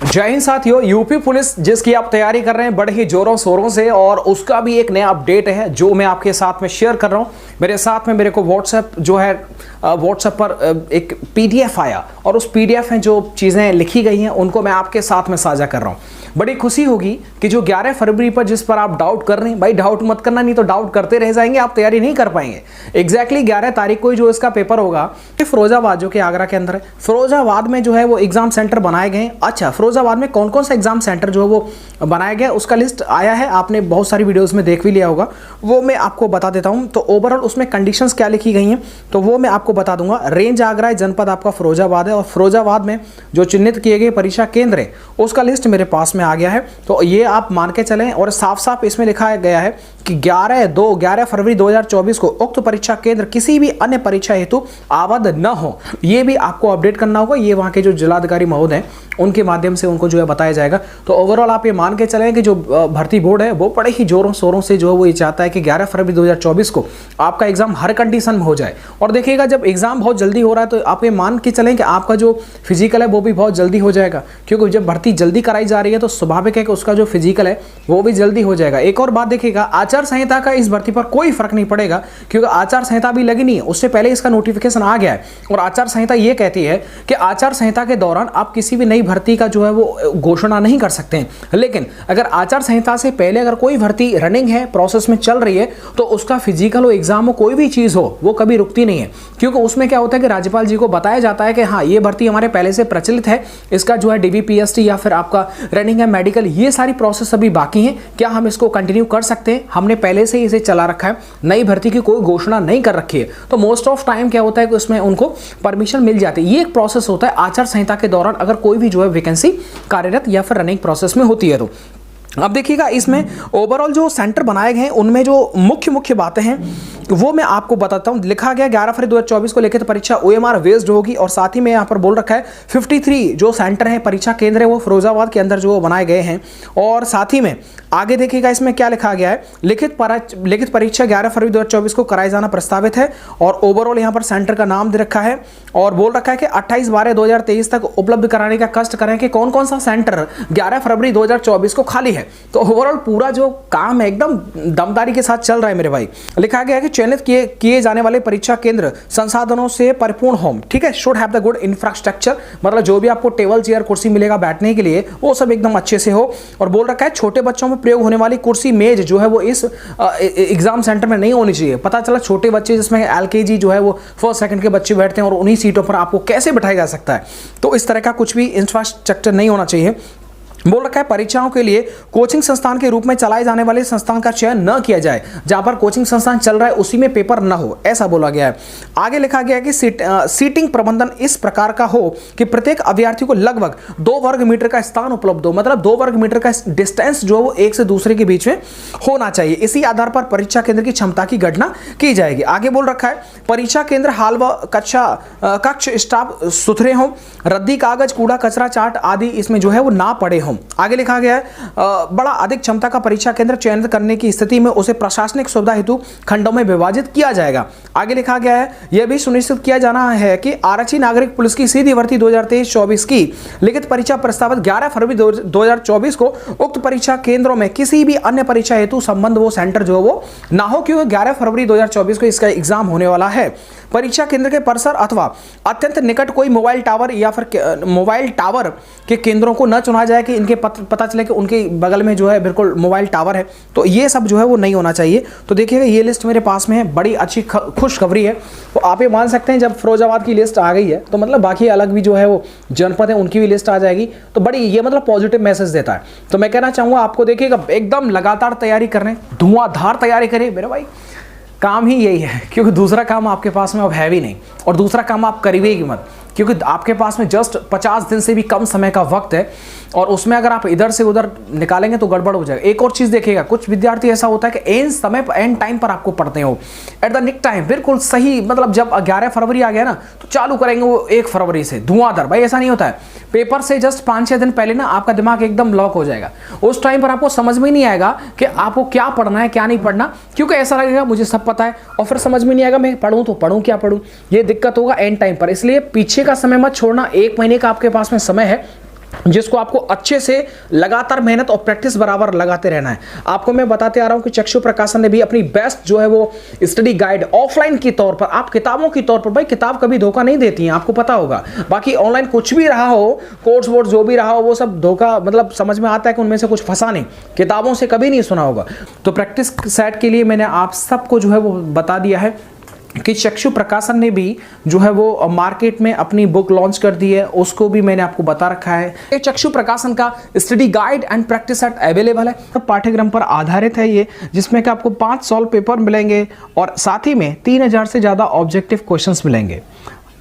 जय हिंद साथियों। UP police जिसकी आप तैयारी कर रहे हैं बड़े ही जोरों शोरों से, और उसका भी एक नया अपडेट है जो मैं आपके साथ में शेयर कर रहा हूं। मेरे साथ में मेरे को व्हाट्सएप जो है व्हाट्सएप पर एक पीडीएफ आया, और उस पीडीएफ में जो चीज़ें लिखी गई हैं उनको मैं आपके साथ में साझा कर रहा हूं। बड़ी खुशी होगी कि जो 11 फरवरी पर जिस पर आप डाउट कर रहे हैं, भाई डाउट मत करना, नहीं तो डाउट करते रह जाएंगे, आप तैयारी नहीं कर पाएंगे। एग्जैक्टली 11 तारीख को ही जो इसका पेपर होगा फिरोजाबाद, जो कि आगरा के अंदर है, फिरोजाबाद में जो है वो एग्जाम सेंटर बनाए गए हैं। अच्छा, फिरोजाबाद में कौन कौन सा एग्जाम सेंटर जो है वो बनाया गया उसका लिस्ट आया है, आपने बहुत सारी वीडियोस में देख भी लिया होगा, वो मैं आपको बता देता हूं। तो ओवरऑल उसमें कंडीशंस क्या लिखी गई हैं तो वो मैं आपको बता दूंगा। रेंज आगरा है, जनपद आपका फिरोजाबाद है, और फिरोजाबाद में जो चिन्हित किए गए परीक्षा केंद्र है उसका लिस्ट मेरे पास में आ गया है। तो ये आप मान के चलें, और साफ साफ इसमें लिखा गया है कि 11 फरवरी 2024 को उक्त परीक्षा केंद्र किसी भी अन्य परीक्षा हेतु आबद्ध न हो। ये भी आपको अपडेट करना होगा, ये वहां के जो जिलाधिकारी महोदय हैं उनके माध्यम से उनको जो है बताया जाएगा। तो ओवरऑल आप ये मान के चलें कि जो भर्ती बोर्ड है वो बड़े ही जोरों शोरों से जो है वो ये चाहता है कि 11 फरवरी 2024 को आपका एग्जाम हर कंडीशन में हो जाए। और देखिएगा, जब एग्जाम बहुत जल्दी हो रहा है तो आप ये मान के चलें कि आपका जो फिजिकल है वो भी बहुत जल्दी हो जाएगा, क्योंकि जब भर्ती जल्दी कराई जा रही है तो स्वाभाविक है कि उसका जो फिजिकल है वो भी जल्दी हो जाएगा। एक और बात देखिएगा, आचार संहिता का इस भर्ती पर कोई फर्क नहीं पड़ेगा, क्योंकि आचार संहिता भी लगी नहीं है, उससे पहले इसका नोटिफिकेशन आ गया है। और आचार संहिता ये कहती है कि आचार संहिता के दौरान आप किसी भी नई भर्ती का जो है वो घोषणा नहीं कर सकते हैं, लेकिन अगर आचार संहिता से पहले अगर कोई भर्ती रनिंग है, प्रोसेस में चल रही है, तो उसका फिजिकल हो, एग्जाम हो, कोई भी चीज हो, वो कभी रुकती नहीं है। क्योंकि उसमें क्या होता है कि राज्यपाल जी को बताया जाता है कि हाँ, ये भर्ती हमारे पहले से प्रचलित है, इसका जो है डीबीपीएसटी या फिर आपका रनिंग है, मेडिकल, ये सारी प्रोसेस अभी बाकी है, क्या हम इसको कंटिन्यू कर सकते हैं, हमने पहले से ही इसे चला रखा है, नई भर्ती की कोई घोषणा नहीं कर रखी है। तो मोस्ट ऑफ टाइम क्या होता है कि उसमें उनको परमिशन मिल जाती है। ये एक प्रोसेस होता है आचार संहिता के दौरान, अगर कोई भी जो है वैकेंसी कार्यरत या फिर रनिंग प्रोसेस में होती है। तो अब देखिएगा, इसमें ओवरऑल जो सेंटर बनाए गए हैं उनमें जो मुख्य बातें हैं वो मैं आपको बताता हूं। लिखा गया 11 फरवरी 2024 को लिखित परीक्षा OMR बेस्ड होगी, और साथ ही में यहाँ पर बोल रखा है 53 जो सेंटर है, परीक्षा केंद्र है, वो फिरोजाबाद के अंदर जो बनाए गए हैं। और साथ ही में आगे देखिएगा इसमें क्या लिखा गया है, लिखित परीक्षा 11 फरवरी 2024 को कराया जाना प्रस्तावित है। और ओवरऑल यहाँ पर सेंटर का नाम दे रखा है, और बोल रखा है कि 28/12/2023 तक उपलब्ध कराने का कष्ट करें कि कौन कौन सा सेंटर 11 फरवरी 2024 को खाली है। तो ओवरऑल पूरा जो काम है एकदम दमदारी के साथ चल रहा है मेरे भाई। लिखा गया है कि चयनित किए जाने वाले परीक्षा केंद्र संसाधनों से परिपूर्ण हो, ठीक है, should have the good infrastructure, मतलब जो भी आपको टेबल चेयर कुर्सी मिलेगा बैठने के लिए वो सब एकदम अच्छे से हो। और बोल रखा है छोटे बच्चों में प्रयोग होने वाली कुर्सी मेज जो है वो इस एग्जाम सेंटर में नहीं होनी चाहिए। पता चला छोटे बच्चे जिसमें LKG जो है वो फर्स्ट सेकंड के बच्चे बैठते हैं, और उन्हीं सीटों पर आपको कैसे बैठाया जा सकता है। तो इस तरह का कुछ भी इंफ्रास्ट्रक्चर नहीं होना चाहिए। बोल रखा है परीक्षाओं के लिए कोचिंग संस्थान के रूप में चलाए जाने वाले संस्थान का चयन न किया जाए, जहां पर कोचिंग संस्थान चल रहा है उसी में पेपर न हो, ऐसा बोला गया है। आगे लिखा गया है कि सीटिंग प्रबंधन इस प्रकार का हो कि प्रत्येक अभ्यर्थी को लगभग 2 वर्ग मीटर का स्थान उपलब्ध हो, मतलब 2 वर्ग मीटर का डिस्टेंस जो है वो एक से दूसरे के बीच में होना चाहिए। इसी आधार पर परीक्षा केंद्र की क्षमता की गणना की जाएगी। आगे बोल रखा है परीक्षा केंद्र हाल व कक्ष स्टाफ सुथरे हों, रद्दी कागज, कूड़ा कचरा, चाट आदि इसमें जो है वो ना पड़े हों। आगे लिखा गया है बड़ा अधिक क्षमता का परीक्षा केंद्र चयनित करने की स्थिति में उसे प्रशासनिक सुविधा हेतु खंडों में विभाजित किया जाएगा। आगे लिखा गया है यह भी सुनिश्चित किया जाना है कि आरक्षी नागरिक पुलिस की सीधी भर्ती 2023-24 की लिखित परीक्षा प्रस्तावित 11 फरवरी 2024 को उक्त परीक्षा केंद्रों में किसी भी अन्य परीक्षा हेतु संबंध वो सेंटर जो वो ना हो, क्योंकि 11 फरवरी 2024 को इसका एग्जाम होने वाला है। परीक्षा केंद्र के परिसर अथवा अत्यंत निकट कोई मोबाइल टावर या फिर मोबाइल टावर के केंद्रों को न चुना जाए कि इनके पता चले कि उनके बगल में जो है बिल्कुल मोबाइल टावर है, तो ये सब जो है वो नहीं होना चाहिए। तो देखिएगा ये लिस्ट मेरे पास में है, बड़ी अच्छी खुशखबरी है। तो आप ये मान सकते हैं जब फिरोजाबाद की लिस्ट आ गई है तो मतलब बाकी अलग भी जो है वो जनपद है उनकी भी लिस्ट आ जाएगी, तो बड़ी ये मतलब पॉजिटिव मैसेज देता है। तो मैं कहना चाहूँगा आपको, देखिएगा एकदम लगातार तैयारी करने, धुआंधार तैयारी करिए मेरे भाई, काम ही यही है, क्योंकि दूसरा काम आपके पास में अब है भी नहीं, और दूसरा काम आप करिएगा मत, क्योंकि आपके पास में जस्ट 50 दिन से भी कम समय का वक्त है, और उसमें अगर आप इधर से उधर निकालेंगे तो गड़बड़ हो जाएगा। एक और चीज़ देखिएगा, कुछ विद्यार्थी ऐसा होता है कि एंड समय पर, एंड टाइम पर आपको पढ़ते हो, एट द निक टाइम, बिल्कुल सही, मतलब जब 11 फरवरी आ गया ना तो चालू करेंगे वो 1 फरवरी से धुआंधार। भाई ऐसा नहीं होता है, पेपर से जस्ट 5-6 दिन पहले ना आपका दिमाग एकदम लॉक हो जाएगा। उस टाइम पर आपको समझ में नहीं आएगा कि आपको क्या पढ़ना है क्या नहीं पढ़ना, क्योंकि ऐसा लगेगा मुझे सब पता है, और फिर समझ में नहीं आएगा मैं पढ़ूँ तो पढ़ूँ क्या पढ़ूँ, ये दिक्कत होगा एंड टाइम पर। इसलिए पीछे का समय मत छोड़ना, 1 महीने का आपके पास में समय है, जिसको आपको अच्छे से लगातार मेहनत और प्रैक्टिस बराबर लगाते रहना है। आपको मैं बताते आ रहा हूं कि चक्षु प्रकाशन ने भी अपनी बेस्ट जो है वो स्टडी गाइड ऑफलाइन के तौर पर, आप किताबों के तौर पर, भाई किताब कभी धोखा नहीं देती है, आपको पता होगा। बाकी ऑनलाइन कुछ भी रहा हो, कोर्स वोर्स जो भी रहा हो, वो सब धोखा, मतलब समझ में आता है कि उनमें से कुछ फंसा नहीं, किताबों से कभी नहीं सुना होगा। तो प्रैक्टिस सेट के लिए मैंने आप सबको जो है वो बता दिया है कि चक्षु प्रकाशन ने भी जो है वो मार्केट में अपनी बुक लॉन्च कर दी है, उसको भी मैंने आपको बता रखा है। ये चक्षु प्रकाशन का study guide and practice set available है, पाठ्यक्रम पर आधारित है ये, जिसमें कि आपको 5 सॉल्व पेपर मिलेंगे और साथ ही में 3000 से ज़्यादा ऑब्जेक्टिव क्वेश्चंस मिलेंगे।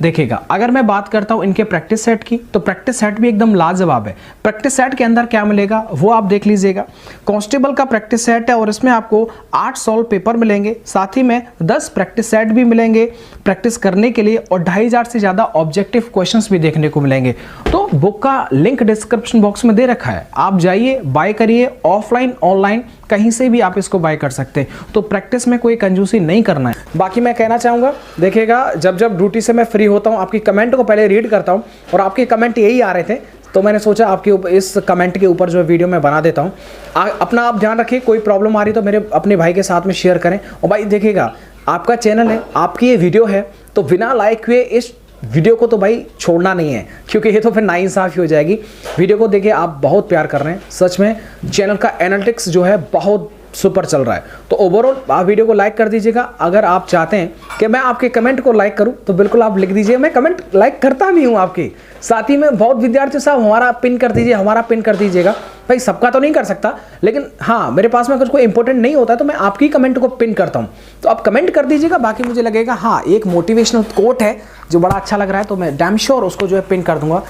देखिएगा, अगर मैं बात करता हूं इनके प्रैक्टिस सेट की, तो प्रैक्टिस सेट भी एकदम लाजवाब है। प्रैक्टिस सेट के अंदर क्या मिलेगा वो आप देख लीजिएगा। कांस्टेबल का प्रैक्टिस सेट है और इसमें आपको 8 सॉल्व पेपर मिलेंगे, साथ ही में 10 प्रैक्टिस सेट भी मिलेंगे प्रैक्टिस करने के लिए और 2500 से ज़्यादा ऑब्जेक्टिव क्वेश्चंस भी देखने को मिलेंगे। तो बुक का लिंक डिस्क्रिप्शन बॉक्स में दे रखा है, आप जाइए बाय करिए, ऑफलाइन ऑनलाइन कहीं से भी आप इसको बाय कर सकते हैं। तो प्रैक्टिस में कोई कंजूसी नहीं करना है। बाकी मैं कहना चाहूँगा, देखिएगा, जब जब ड्यूटी से मैं फ्री होता हूँ आपकी कमेंट को पहले रीड करता हूँ और आपके कमेंट यही आ रहे थे, तो मैंने सोचा आपके ऊपर इस कमेंट के ऊपर जो वीडियो मैं बना देता हूँ। अपना आप ध्यान रखिए, कोई प्रॉब्लम आ रही तो मेरे अपने भाई के साथ में शेयर करें। और भाई देखिएगा, आपका चैनल है, आपकी ये वीडियो है, तो बिना लाइक हुए इस वीडियो को तो भाई छोड़ना नहीं है, क्योंकि ये तो फिर नाइंसाफ़ी हो जाएगी। वीडियो को देखिए, आप बहुत प्यार कर रहे हैं, सच में चैनल का एनालिटिक्स जो है बहुत सुपर चल रहा है। तो ओवरऑल आप वीडियो को लाइक कर दीजिएगा। अगर आप चाहते हैं कि मैं आपके कमेंट को लाइक करूं तो बिल्कुल आप लिख दीजिए, मैं कमेंट लाइक करता भी हूं आपके। साथ ही में बहुत विद्यार्थी साहब हमारा पिन कर दीजिए, हमारा पिन कर दीजिएगा। भाई सबका तो नहीं कर सकता, लेकिन हाँ, मेरे पास में अगर कोई इंपॉर्टेंट नहीं होता तो मैं आपकी कमेंट को पिन करता हूं, तो आप कमेंट कर दीजिएगा। बाकी मुझे लगेगा हाँ, एक मोटिवेशनल कोट है जो बड़ा अच्छा लग रहा है, तो मैं डैम श्योर उसको जो है पिन कर दूंगा।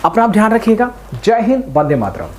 अपना आप ध्यान रखिएगा। जय हिंद, वंदे मातरम।